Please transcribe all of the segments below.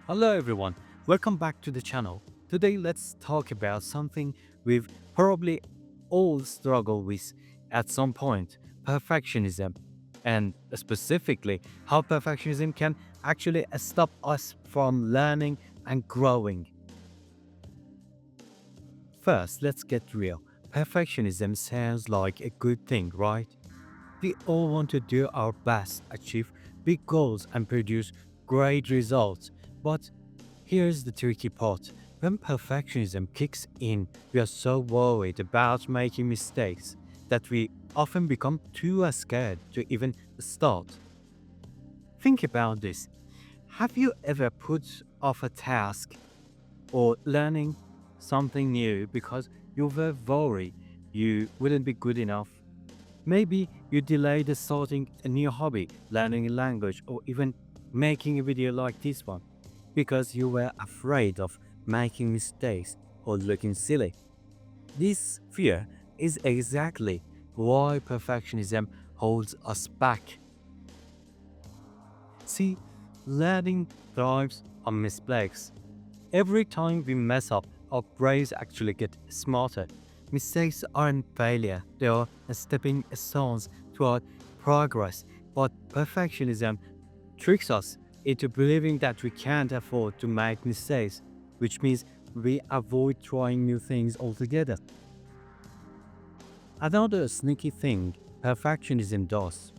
Hello everyone, welcome back to the channel. Today let's talk about something we've probably all struggled with at some point, perfectionism. And specifically, how perfectionism can actually stop us from learning and growing. First, let's get real. Perfectionism sounds like a good thing, right? We all want to do our best, achieve big goals, and produce great results. But here's the tricky part. When perfectionism kicks in, we are so worried about making mistakes that we often become too scared to even start. Think about this. Have you ever put off a task or learning something new because you were worried you wouldn't be good enough? Maybe you delayed starting a new hobby, learning a language, or even making a video like this one because you were afraid of making mistakes or looking silly. This fear is exactly why perfectionism holds us back. See, learning thrives on mistakes. Every time we mess up, our brains actually get smarter. Mistakes aren't failure, they are stepping stones toward progress. But perfectionism tricks us into believing that we can't afford to make mistakes, which means we avoid trying new things altogether. Another sneaky thing perfectionism does,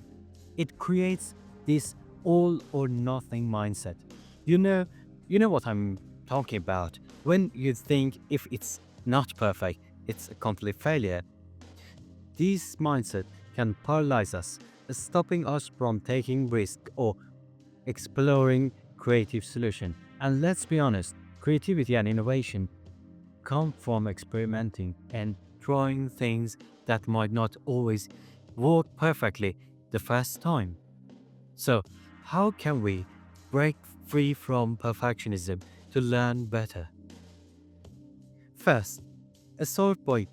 it creates this all or nothing mindset. You know, you know what I'm talking about. When you think if it's not perfect, it's a complete failure. This mindset can paralyze us, stopping us from taking risks or exploring creative solutions. And let's be honest, creativity and innovation come from experimenting and trying things that might not always work perfectly the first time. So, how can we break free from perfectionism to learn better? First, start by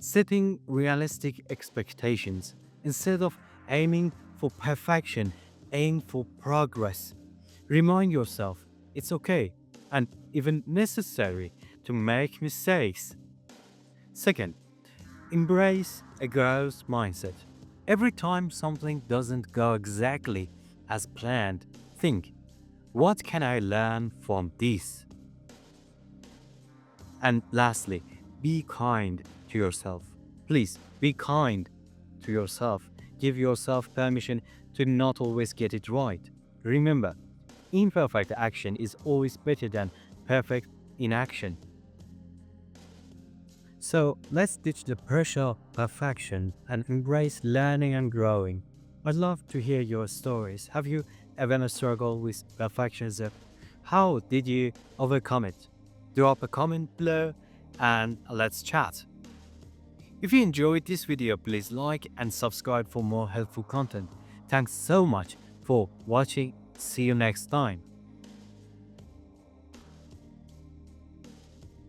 setting realistic expectations. Instead of aiming for perfection, aim for progress. Remind yourself it's okay and even necessary to make mistakes. Second, embrace a growth mindset. Every time something doesn't go exactly as planned, think, what can I learn from this? And lastly, be kind to yourself. Please be kind to yourself. Give yourself permission to not always get it right. Remember, imperfect action is always better than perfect inaction. So let's ditch the pressure of perfection and embrace learning and growing. I'd love to hear your stories. Have you ever struggled with perfectionism? How did you overcome it? Drop a comment below and let's chat. If you enjoyed this video, please like and subscribe for more helpful content. Thanks so much for watching. See you next time.